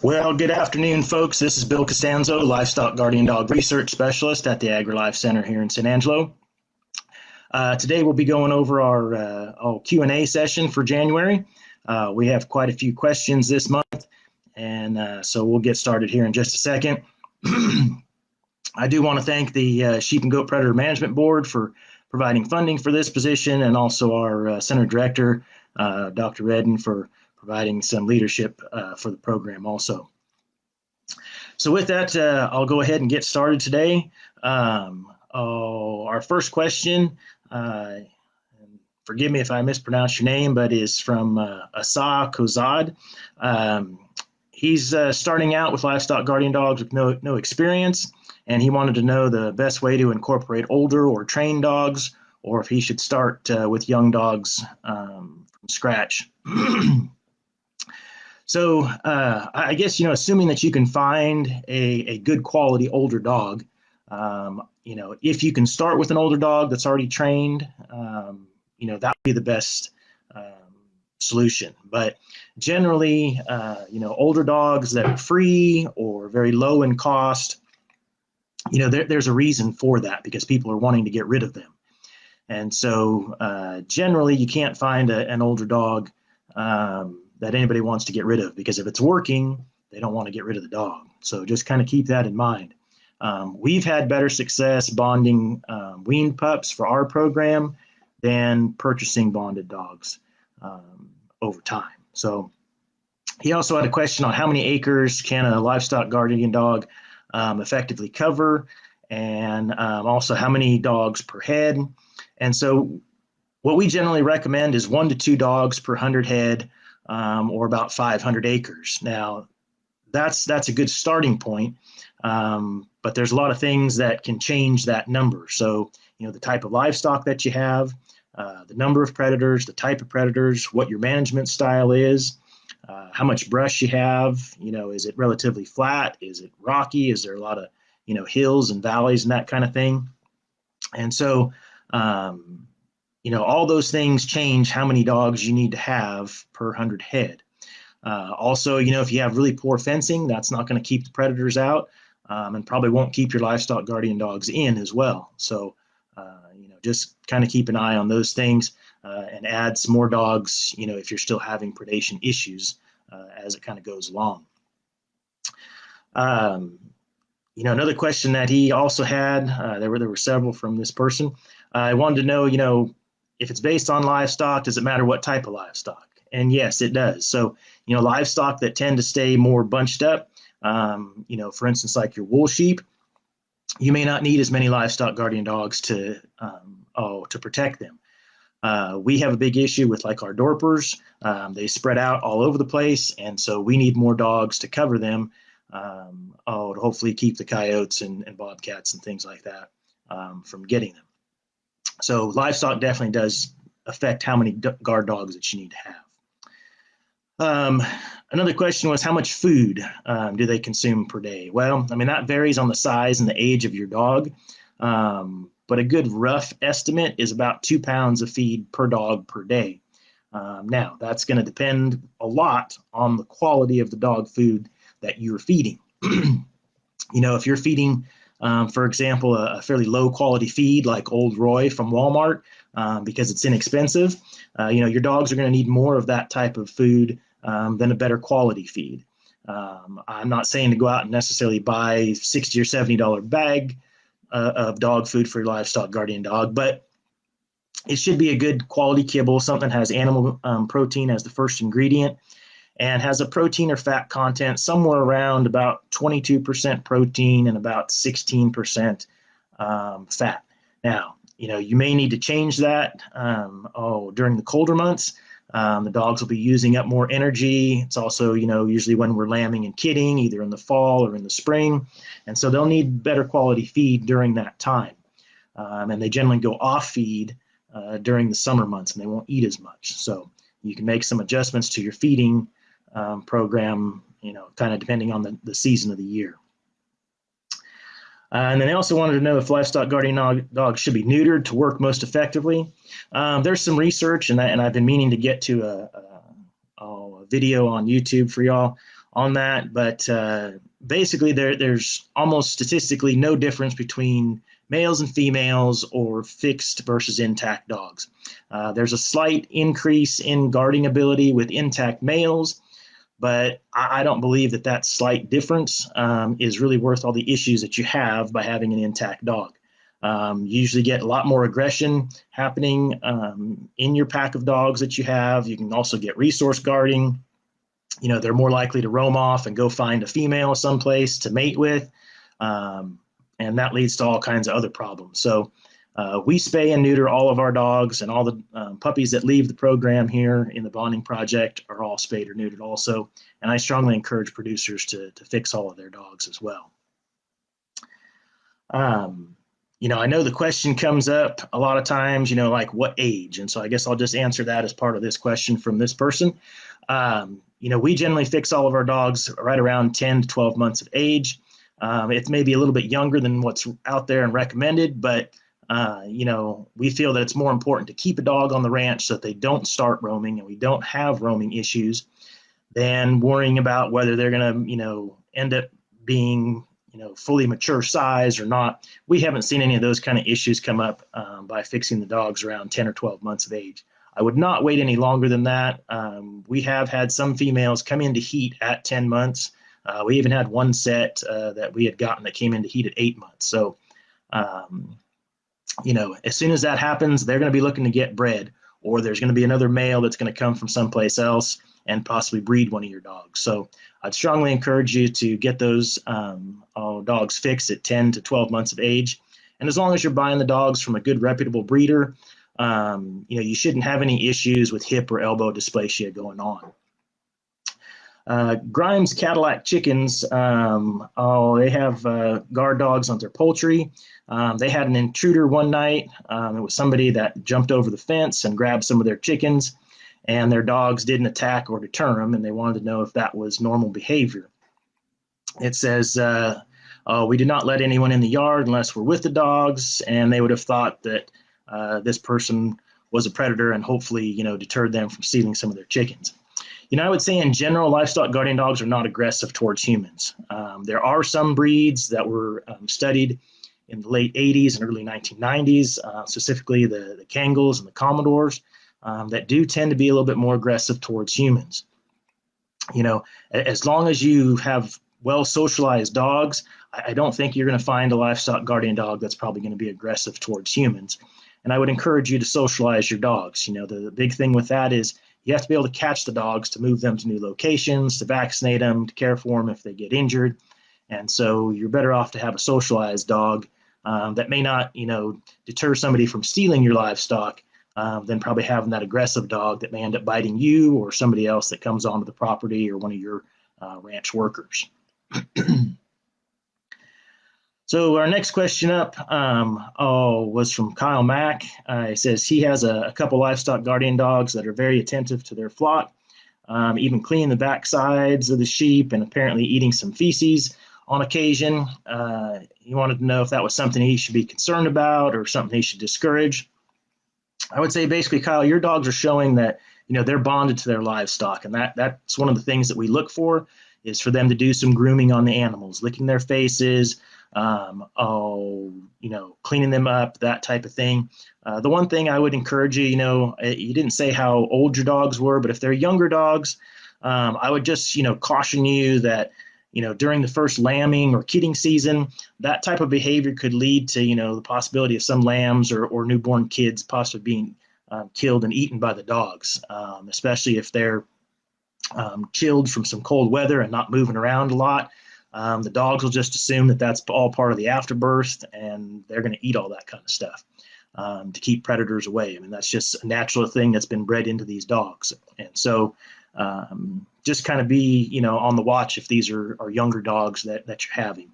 Well, good afternoon, folks. This is Bill Costanzo, Livestock Guardian Dog Research Specialist at the AgriLife Center here in San Angelo. Today we'll be going over our Q&A session for January. We have quite a few questions this month, and so we'll get started here in just a second. I do want to thank the Sheep and Goat Predator Management Board for providing funding for this position, and also our Center Director, Dr. Redden, for providing some leadership for the program also. So with that, I'll go ahead and get started today. Our first question, forgive me if I mispronounce your name, but is from Asa Kozad. He's starting out with livestock guardian dogs with no experience, and he wanted to know the best way to incorporate older or trained dogs, or if he should start with young dogs from scratch. So I guess, assuming that you can find a good quality older dog, if you can start with an older dog that's already trained, that would be the best solution. But generally, older dogs that are free or very low in cost, there's a reason for that, because people are wanting to get rid of them. And so generally you can't find an older dog that anybody wants to get rid of, because if it's working, they don't want to get rid of the dog. So just kind of keep that in mind. We've had better success bonding weaned pups for our program than purchasing bonded dogs over time. So he also had a question on how many acres can a livestock guardian dog effectively cover, and also how many dogs per head. And so what we generally recommend is 1 to 2 dogs per 100 head, or about 500 acres. Now, that's a good starting point, but there's a lot of things that can change that number. So, the type of livestock that you have, the number of predators, the type of predators, what your management style is, how much brush you have, is it relatively flat? Is it rocky? Is there a lot of, hills and valleys and that kind of thing? And so, all those things change how many dogs you need to have per 100 head. Also, if you have really poor fencing, that's not going to keep the predators out, and probably won't keep your livestock guardian dogs in as well. So, just kind of keep an eye on those things, and add some more dogs, if you're still having predation issues as it kind of goes along. Another question that he also had, there were several from this person. I wanted to know, if it's based on livestock, does it matter what type of livestock? And yes, it does. So, livestock that tend to stay more bunched up, for instance, like your wool sheep, you may not need as many livestock guardian dogs to protect them. We have a big issue with like our Dorpers. They spread out all over the place, and so we need more dogs to cover them, to hopefully keep the coyotes and bobcats and things like that from getting them. So livestock definitely does affect how many guard dogs that you need to have. Another question was, how much food do they consume per day? Well, that varies on the size and the age of your dog, but a good rough estimate is about 2 pounds of feed per dog per day. Now, that's going to depend a lot on the quality of the dog food that you're feeding. If you're feeding, for example, a fairly low quality feed like Old Roy from Walmart, because it's inexpensive, your dogs are going to need more of that type of food than a better quality feed. I'm not saying to go out and necessarily buy $60 or $70 bag of dog food for your livestock guardian dog, but it should be a good quality kibble, something that has animal protein as the first ingredient, and has a protein or fat content somewhere around about 22% protein and about 16% fat. Now, you may need to change that during the colder months. The dogs will be using up more energy. It's also, usually when we're lambing and kidding, either in the fall or in the spring. And so they'll need better quality feed during that time. And they generally go off feed during the summer months, and they won't eat as much. So you can make some adjustments to your feeding program, kind of depending on the season of the year. And then they also wanted to know if livestock guardian dogs should be neutered to work most effectively. There's some research, and I've been meaning to get to a video on YouTube for y'all on that, but basically there's almost statistically no difference between males and females or fixed versus intact dogs. There's a slight increase in guarding ability with intact males, but I don't believe that that slight difference is really worth all the issues that you have by having an intact dog. You usually get a lot more aggression happening in your pack of dogs that you have. You can also get resource guarding. You know, they're more likely to roam off and go find a female someplace to mate with. And that leads to all kinds of other problems. So we spay and neuter all of our dogs, and all the puppies that leave the program here in the bonding project are all spayed or neutered also. And I strongly encourage producers to fix all of their dogs as well. You know, I know the question comes up a lot of times, you know, like what age? And so I guess I'll just answer that as part of this question from this person. You know, we generally fix all of our dogs right around 10 to 12 months of age. It's maybe a little bit younger than what's out there and recommended, but, you know, we feel that it's more important to keep a dog on the ranch so that they don't start roaming and we don't have roaming issues than worrying about whether they're going to, you know, end up being, you know, fully mature size or not. We haven't seen any of those kind of issues come up by fixing the dogs around 10 or 12 months of age. I would not wait any longer than that. We have had some females come into heat at 10 months. We even had one set that we had gotten that came into heat at 8 months. So, you know, as soon as that happens, they're going to be looking to get bred, or there's going to be another male that's going to come from someplace else and possibly breed one of your dogs. So I'd strongly encourage you to get those dogs fixed at 10 to 12 months of age. And as long as you're buying the dogs from a good reputable breeder, you know, you shouldn't have any issues with hip or elbow dysplasia going on. Grimes Cadillac Chickens, they have guard dogs on their poultry. They had an intruder one night. It was somebody that jumped over the fence and grabbed some of their chickens, and their dogs didn't attack or deter them, and they wanted to know if that was normal behavior. It says, we do not let anyone in the yard unless we're with the dogs, and they would have thought that this person was a predator and hopefully, you know, deterred them from stealing some of their chickens. You know, I would say in general, livestock guardian dogs are not aggressive towards humans. There are some breeds that were studied in the late 80s and early 1990s, specifically the Kangals and the Commodores, that do tend to be a little bit more aggressive towards humans. You know, as long as you have well socialized dogs, I don't think you're going to find a livestock guardian dog that's probably going to be aggressive towards humans. And I would encourage you to socialize your dogs. You know, the big thing with that is you have to be able to catch the dogs, to move them to new locations, to vaccinate them, to care for them if they get injured. And so you're better off to have a socialized dog that may not, you know, deter somebody from stealing your livestock than probably having that aggressive dog that may end up biting you or somebody else that comes onto the property or one of your ranch workers. So our next question up was from Kyle Mack. He says he has a couple livestock guardian dogs that are very attentive to their flock, even cleaning the backsides of the sheep and apparently eating some feces on occasion. He wanted to know if that was something he should be concerned about or something he should discourage. I would say basically, Kyle, your dogs are showing that, you know, they're bonded to their livestock, and that's one of the things that we look for, is for them to do some grooming on the animals, licking their faces, you know, cleaning them up, that type of thing. The one thing I would encourage you, you know, you didn't say how old your dogs were, but if they're younger dogs, I would just, you know, caution you that, you know, during the first lambing or kidding season, that type of behavior could lead to, you know, the possibility of some lambs or newborn kids possibly being killed and eaten by the dogs, especially if they're chilled from some cold weather and not moving around a lot. The dogs will just assume that that's all part of the afterbirth, and they're going to eat all that kind of stuff to keep predators away. I mean, that's just a natural thing that's been bred into these dogs. And so just kind of be, you know, on the watch if these are younger dogs that you're having.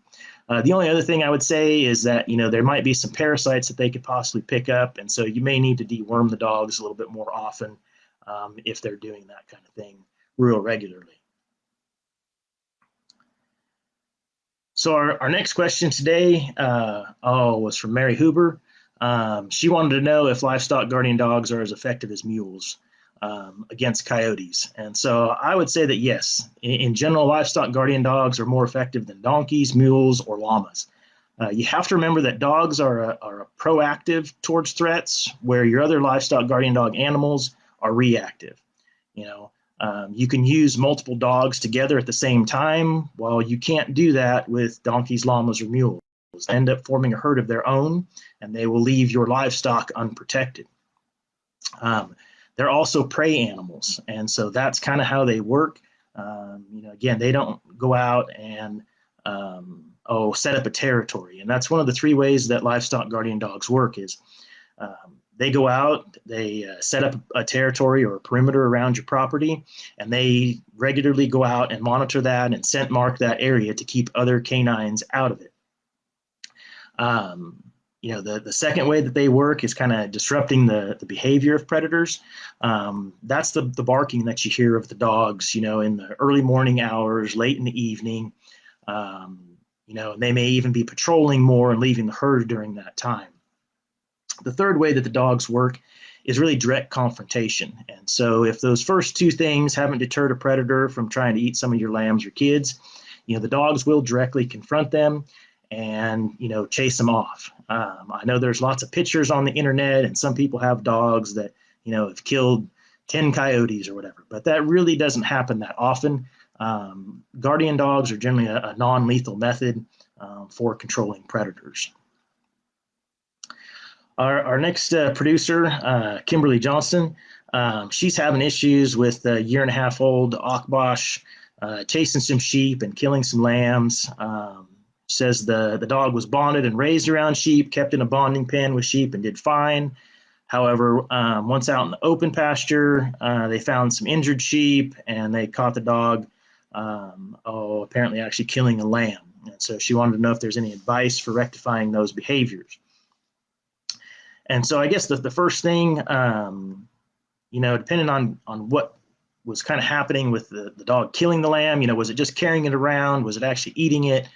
The only other thing I would say is that, you know, there might be some parasites that they could possibly pick up, and so you may need to deworm the dogs a little bit more often if they're doing that kind of thing real regularly. So our next question today was from Mary Huber. She wanted to know if livestock guardian dogs are as effective as mules. against coyotes. And so I would say that yes, in general, livestock guardian dogs are more effective than donkeys, mules, or llamas. You have to remember that dogs are proactive towards threats, where your other livestock guardian dog animals are reactive. You can use multiple dogs together at the same time, while you can't do that with donkeys, llamas, or mules. They end up forming a herd of their own, and they will leave your livestock unprotected. They're also prey animals, and so that's kind of how they work. Again, they don't go out and set up a territory, and that's one of the three ways that livestock guardian dogs work. Is they go out, they set up a territory or a perimeter around your property, and they regularly go out and monitor that and scent mark that area to keep other canines out of it. The second way that they work is kind of disrupting the behavior of predators. That's the barking that you hear of the dogs, in the early morning hours, late in the evening. They may even be patrolling more and leaving the herd during that time. The third way that the dogs work is really direct confrontation. And so if those first two things haven't deterred a predator from trying to eat some of your lambs or kids, the dogs will directly confront them and chase them off. I know there's lots of pictures on the internet, and some people have dogs that have killed 10 coyotes or whatever, but that really doesn't happen that often. Guardian dogs are generally a non-lethal method for controlling predators. Our next producer, Kimberly Johnson, she's having issues with a 1.5-year-old Akbash chasing some sheep and killing some lambs. Says the dog was bonded and raised around sheep, kept in a bonding pen with sheep, and did fine. However, once out in the open pasture, they found some injured sheep, and they caught the dog apparently actually killing a lamb. And so she wanted to know if there's any advice for rectifying those behaviors. And so I guess the first thing, depending on what was kind of happening with the dog killing the lamb, was it just carrying it around? Was it actually eating it?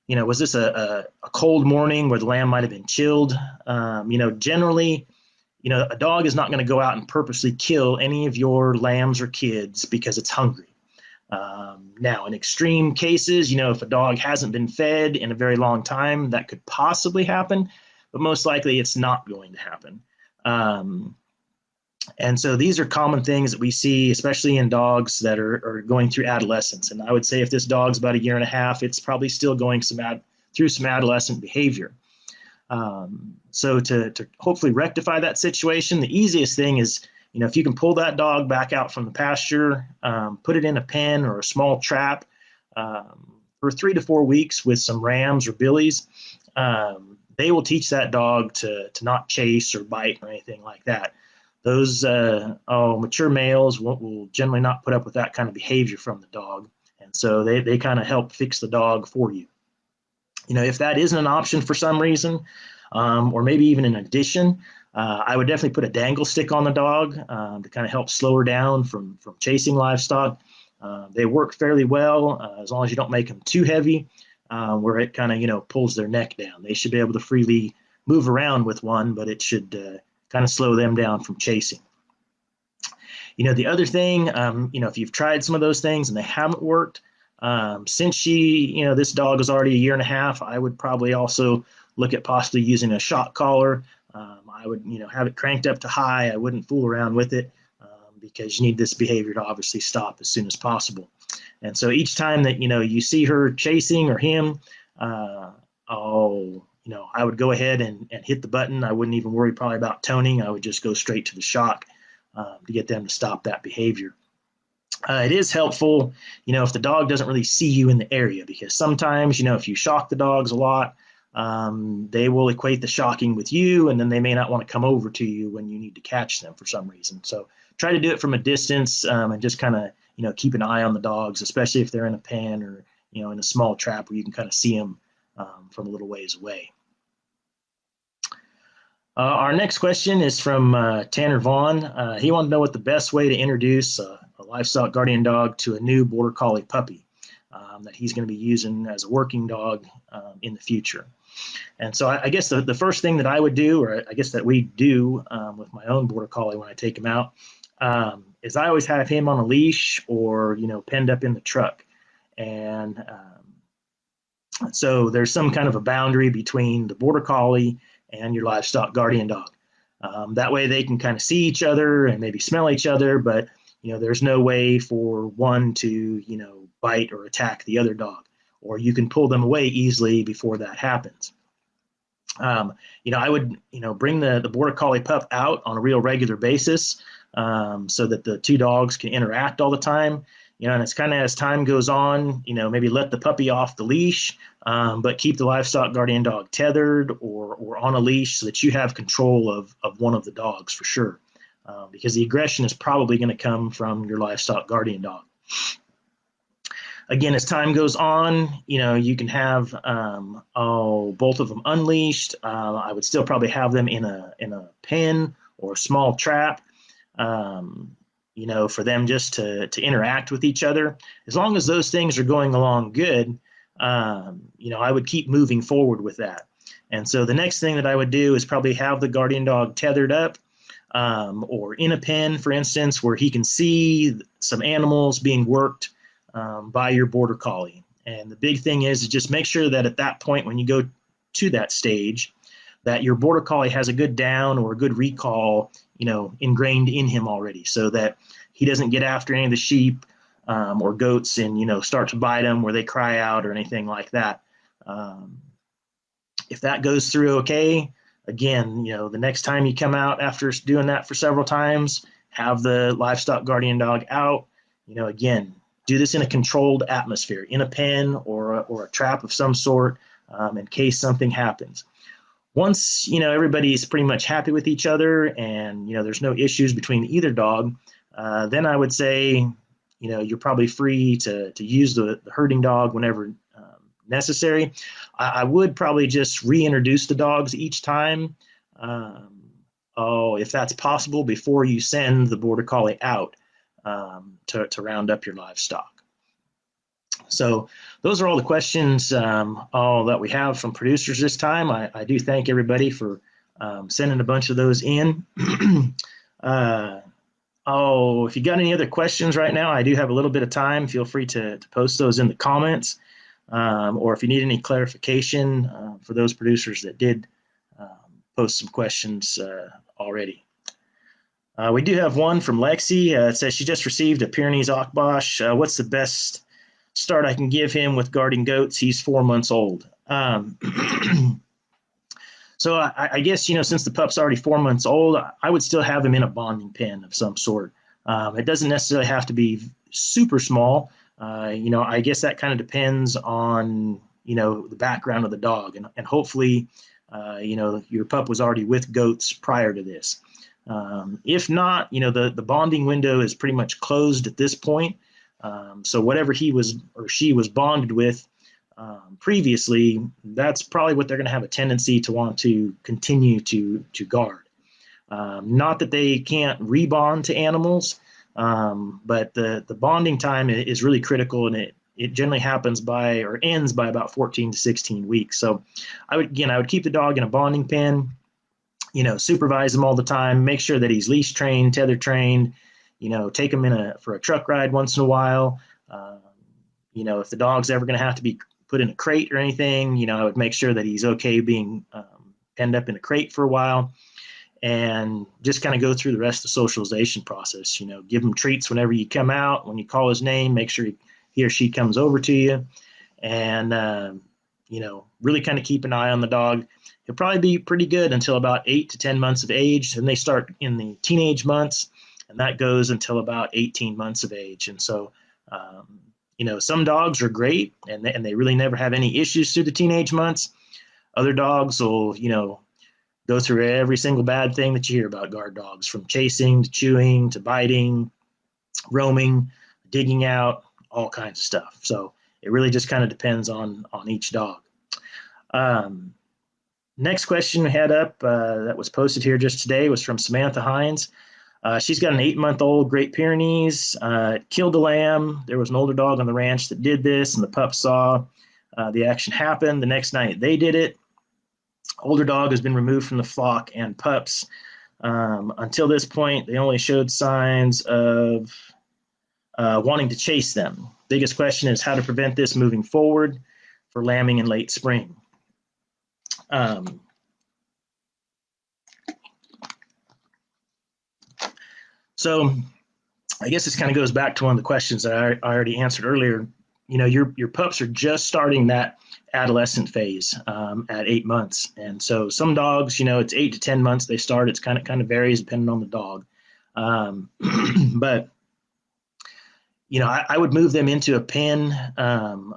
Was this a cold morning where the lamb might have been chilled? Generally, a dog is not going to go out and purposely kill any of your lambs or kids because it's hungry. Now, in extreme cases, if a dog hasn't been fed in a very long time, that could possibly happen, but most likely it's not going to happen. And so these are common things that we see, especially in dogs that are going through adolescence. And I would say if this dog's about 1.5 years, it's probably still going through some adolescent behavior. So to hopefully rectify that situation, the easiest thing is, if you can pull that dog back out from the pasture, put it in a pen or a small trap for 3 to 4 weeks with some rams or billies, they will teach that dog to not chase or bite or anything like that. Those mature males will generally not put up with that kind of behavior from the dog. And so they kind of help fix the dog for you. If that isn't an option for some reason, or maybe even in addition, I would definitely put a dangle stick on the dog to kind of help slow her down from chasing livestock. They work fairly well as long as you don't make them too heavy, where it kind of, pulls their neck down. They should be able to freely move around with one, but it should kind of slow them down from chasing. The other thing, if you've tried some of those things and they haven't worked, since this dog is already 1.5 years, I would probably also look at possibly using a shock collar. I would, have it cranked up to high. I wouldn't fool around with it because you need this behavior to obviously stop as soon as possible. And so each time that, you see her chasing or him, I would go ahead and hit the button. I wouldn't even worry probably about toning. I would just go straight to the shock to get them to stop that behavior. It is helpful, if the dog doesn't really see you in the area, because sometimes, if you shock the dogs a lot, they will equate the shocking with you, and then they may not want to come over to you when you need to catch them for some reason. So try to do it from a distance and just kind of, keep an eye on the dogs, especially if they're in a pen or, in a small trap where you can kind of see them from a little ways away. Our next question is from Tanner Vaughn. He wanted to know what the best way to introduce a livestock guardian dog to a new Border Collie puppy that he's going to be using as a working dog in the future. And so I guess the first thing that I would do, or I guess that we do with my own Border Collie when I take him out, is I always have him on a leash or, you know, penned up in the truck. And so there's some kind of a boundary between the border collie and your livestock guardian dog. That way they can kind of see each other and maybe smell each other, but you know, there's no way for one to, you know, bite or attack the other dog, or you can pull them away easily before that happens. You know, I would, you know, bring the border collie pup out on a real regular basis, so that the two dogs can interact all the time. You know, and it's kind of as time goes on, you know, maybe let the puppy off the leash, but keep the livestock guardian dog tethered or on a leash so that you have control of one of the dogs for sure, because the aggression is probably going to come from your livestock guardian dog. Again, as time goes on, you know, you can have both of them unleashed. I would still probably have them in a pen or a small trap, you know, for them just to interact with each other. As long as those things are going along good, you know, I would keep moving forward with that. And so the next thing that I would do is probably have the guardian dog tethered up, or in a pen, for instance, where he can see some animals being worked by your border collie. And the big thing is just make sure that at that point, when you go to that stage, that your border collie has a good down or a good recall, you know, ingrained in him already, so that he doesn't get after any of the sheep or goats and, you know, start to bite them where they cry out or anything like that. If that goes through okay, again, you know, the next time you come out after doing that for several times, have the livestock guardian dog out, you know, again, do this in a controlled atmosphere, in a pen or a trap of some sort, in case something happens. Once, you know, everybody's pretty much happy with each other and, you know, there's no issues between either dog, then I would say, you know, you're probably free to use the herding dog whenever necessary. I would probably just reintroduce the dogs each time, if that's possible, before you send the border collie out to round up your livestock. So those are all the questions that we have from producers this time. I do thank everybody for sending a bunch of those in. If you got any other questions right now, I do have a little bit of time. Feel free to post those in the comments, or if you need any clarification for those producers that did post some questions already. We do have one from Lexi. It says she just received a Pyrenees Akbash. What's the best start I can give him with guarding goats? He's 4 months old. So I guess, you know, since the pup's already 4 months old, I would still have him in a bonding pen of some sort. It doesn't necessarily have to be super small. You know, I guess that kind of depends on, you know, the background of the dog. And hopefully, you know, your pup was already with goats prior to this. If not, you know, the bonding window is pretty much closed at this point. So whatever he was or she was bonded with previously, that's probably what they're going to have a tendency to want to continue to guard. Not that they can't rebond to animals, but the bonding time is really critical, and it generally happens by or ends by about 14 to 16 weeks. So I would keep the dog in a bonding pen, you know, supervise him all the time, make sure that he's leash trained, tether trained, you know, take him for a truck ride once in a while. You know, if the dog's ever going to have to be put in a crate or anything, you know, I would make sure that he's okay being penned up in a crate for a while, and just kind of go through the rest of the socialization process. You know, give him treats whenever you come out. When you call his name, make sure he or she comes over to you, and you know, really kind of keep an eye on the dog. He'll probably be pretty good until about 8 to 10 months of age, and they start in the teenage months, and that goes until about 18 months of age. And so, you know, some dogs are great, and they really never have any issues through the teenage months. Other dogs will, you know, go through every single bad thing that you hear about guard dogs, from chasing to chewing to biting, roaming, digging out, all kinds of stuff. So it really just kind of depends on each dog. Next question we had up that was posted here just today was from Samantha Hines. She's got an 8-month-old Great Pyrenees, killed a lamb. There was an older dog on the ranch that did this, and the pup saw the action happen. The next night they did it. Older dog has been removed from the flock, and pups Until this point, they only showed signs of wanting to chase them. Biggest question is how to prevent this moving forward for lambing in late spring. So I guess this kind of goes back to one of the questions that I already answered earlier. You know, your pups are just starting that adolescent phase at 8 months, and so some dogs, you know, it's 8 to 10 months they start. It's kind of varies depending on the dog, but you know, I would move them into a pen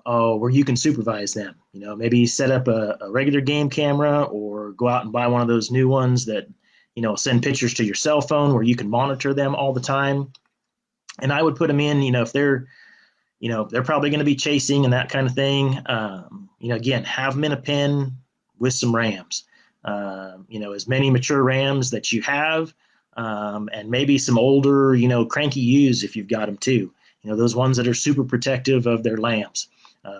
where you can supervise them. You know, maybe set up a regular game camera or go out and buy one of those new ones that, you know, send pictures to your cell phone where you can monitor them all the time. And I would put them in, you know, if they're, you know, they're probably going to be chasing and that kind of thing. You know, again, have them in a pen with some rams. You know, as many mature rams that you have, and maybe some older, you know, cranky ewes if you've got them too. You know, those ones that are super protective of their lambs.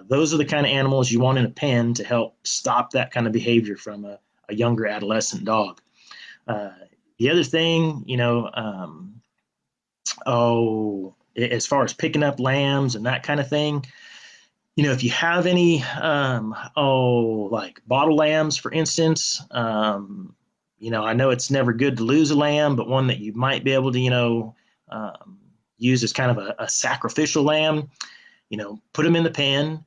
Those are the kind of animals you want in a pen to help stop that kind of behavior from a younger adolescent dog. The other thing, you know, as far as picking up lambs and that kind of thing, you know, if you have any, like bottle lambs, for instance, you know, I know it's never good to lose a lamb, but one that you might be able to, you know, use as kind of a sacrificial lamb, you know, put them in the pen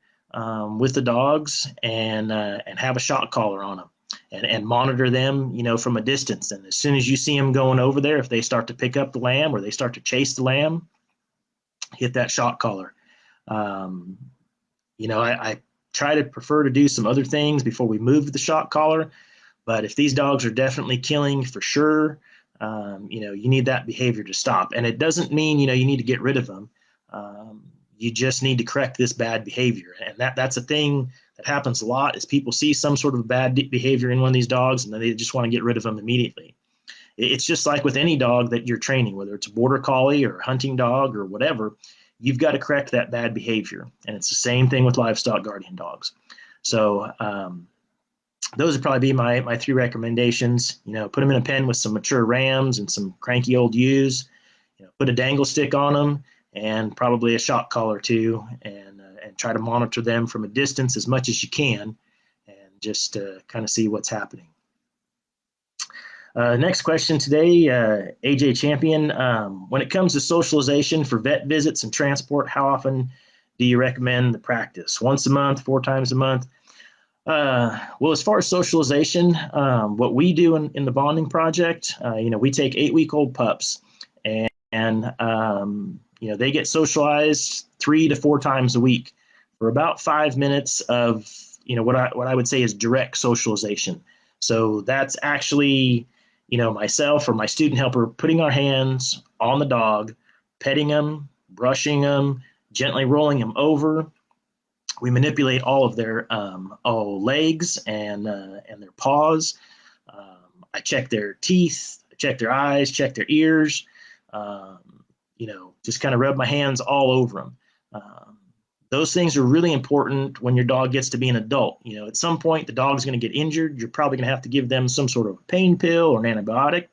with the dogs and have a shot collar on them and monitor them, you know, from a distance. And as soon as you see them going over there, if they start to pick up the lamb or they start to chase the lamb, hit that shot collar. You know, I try to prefer to do some other things before we move the shot collar, but if these dogs are definitely killing for sure, you know, you need that behavior to stop. And it doesn't mean, you know, you need to get rid of them. You just need to correct this bad behavior. And that's a thing that happens a lot is people see some sort of bad behavior in one of these dogs and then they just want to get rid of them immediately. It's just like with any dog that you're training, whether it's a border collie or a hunting dog or whatever, you've got to correct that bad behavior. And it's the same thing with livestock guardian dogs. So those would probably be my three recommendations. You know, put them in a pen with some mature rams and some cranky old ewes. You know, put a dangle stick on them and probably a shot collar too, and try to monitor them from a distance as much as you can, and just kind of see what's happening. Next question today, AJ Champion. When it comes to socialization for vet visits and transport, how often do you recommend the practice? Once a month, 4 times a month? Well, as far as socialization, what we do in the bonding project, you know, we take 8-week-old pups and you know, they get socialized 3 to 4 times a week for about 5 minutes of, you know, what I would say is direct socialization. So that's actually, you know, myself or my student helper putting our hands on the dog, petting them, brushing them, gently rolling them over. We manipulate all of their legs and their paws. I check their teeth, check their eyes, check their ears. You know, just kind of rub my hands all over them. Those things are really important when your dog gets to be an adult. You know, at some point the dog's going to get injured. You're probably going to have to give them some sort of pain pill or an antibiotic.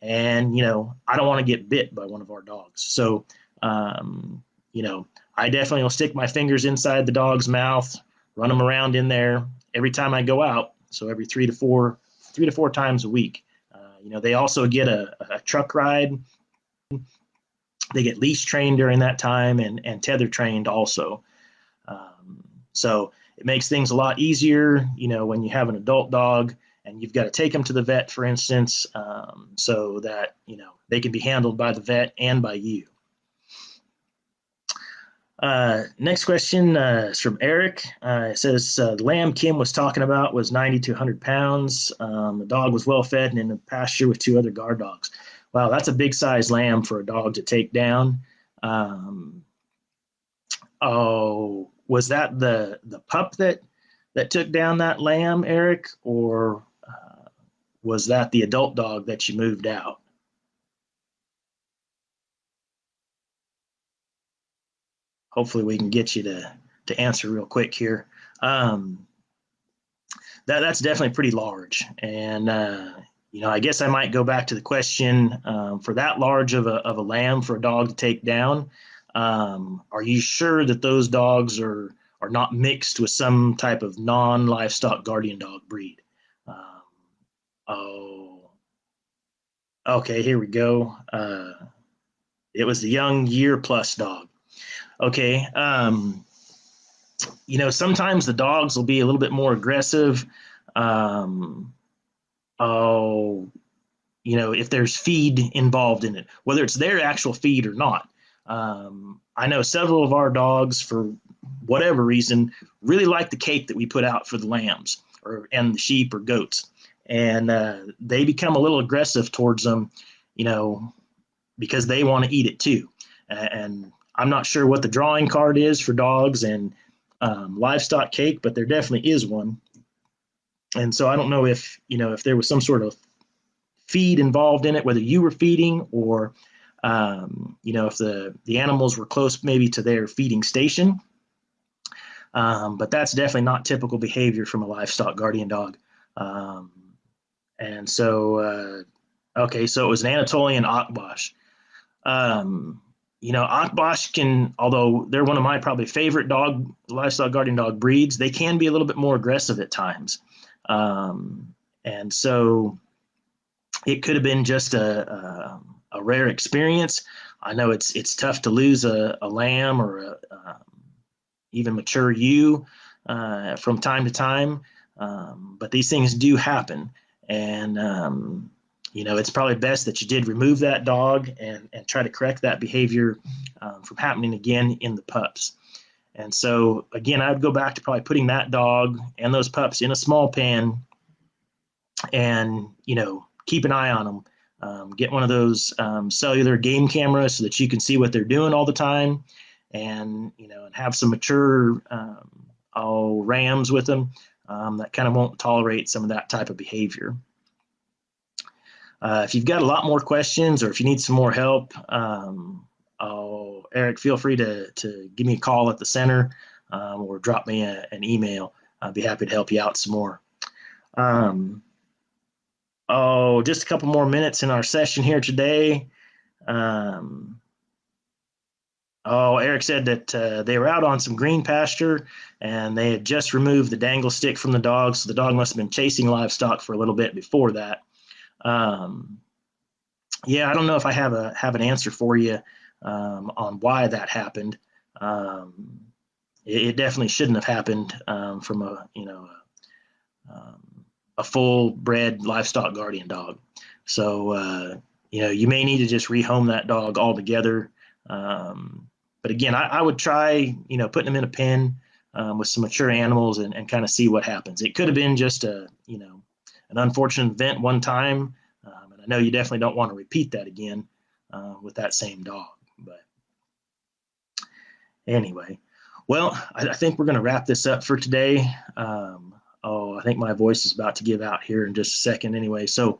And, you know, I don't want to get bit by one of our dogs. So, you know, I definitely will stick my fingers inside the dog's mouth, run them around in there every time I go out. So every 3 to 4 times a week. You know, they also get a truck ride. They get leash trained during that time and tether trained also. So it makes things a lot easier, you know, when you have an adult dog and you've got to take them to the vet, for instance, so that, you know, they can be handled by the vet and by you. Next question is from Eric. It says, the lamb Kim was talking about was 90 to 100 pounds. The dog was well fed and in the pasture with 2 other guard dogs. Wow, that's a big size lamb for a dog to take down. Was that the pup that took down that lamb, Eric, or was that the adult dog that you moved out? Hopefully we can get you to answer real quick here. That's definitely pretty large. And, I guess I might go back to the question, for that large of a lamb for a dog to take down. Are you sure that those dogs are not mixed with some type of non-livestock guardian dog breed? Um, oh, okay, here we go. It was the young year plus dog. Okay. Sometimes the dogs will be a little bit more aggressive. Um, oh, if there's feed involved in it, whether it's their actual feed or not. I know several of our dogs, for whatever reason, really like the cake that we put out for the lambs and the sheep or goats. And they become a little aggressive towards them, you know, because they want to eat it too. And I'm not sure what the drawing card is for dogs and livestock cake, but there definitely is one. And so I don't know if there was some sort of feed involved in it, whether you were feeding or if the animals were close maybe to their feeding station. But that's definitely not typical behavior from a livestock guardian dog. Um, and so, okay, so it was an Anatolian Akbash. Akbash can, although they're one of my probably favorite livestock guardian dog breeds, they can be a little bit more aggressive at times. And so it could have been just a rare experience. I know it's tough to lose a lamb or even mature ewe from time to time, but these things do happen. And it's probably best that you did remove that dog and try to correct that behavior from happening again in the pups. And so, again, I would go back to probably putting that dog and those pups in a small pen and, keep an eye on them. Get one of those cellular game cameras so that you can see what they're doing all the time, and and have some mature rams with them that kind of won't tolerate some of that type of behavior. If you've got a lot more questions or if you need some more help, Eric, feel free to give me a call at the center or drop me an email. I'd be happy to help you out some more. Just a couple more minutes in our session here today. Eric said that they were out on some green pasture and they had just removed the dangle stick from the dog, so the dog must have been chasing livestock for a little bit before that. Yeah, I don't know if I have an answer for you on why that happened. It definitely shouldn't have happened from a full bred livestock guardian dog. So you may need to just rehome that dog altogether. But again, I would try putting them in a pen with some mature animals and kind of see what happens. It could have been just an unfortunate event one time, and I know you definitely don't want to repeat that again with that same dog. But anyway, well, I think we're going to wrap this up for today. I think my voice is about to give out here in just a second anyway. So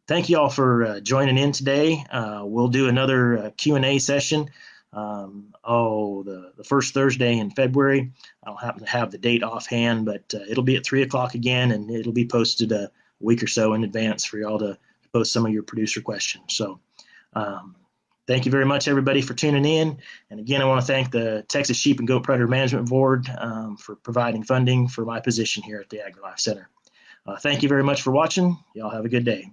thank you all for joining in today. We'll do another Q&A session. The first Thursday in February. I don't happen to have the date offhand, but it'll be at 3 o'clock again, and it'll be posted a week or so in advance for y'all to post some of your producer questions. So thank you very much, everybody, for tuning in. And again, I want to thank the Texas Sheep and Goat Predator Management Board for providing funding for my position here at the AgriLife Center. Thank you very much for watching. Y'all have a good day.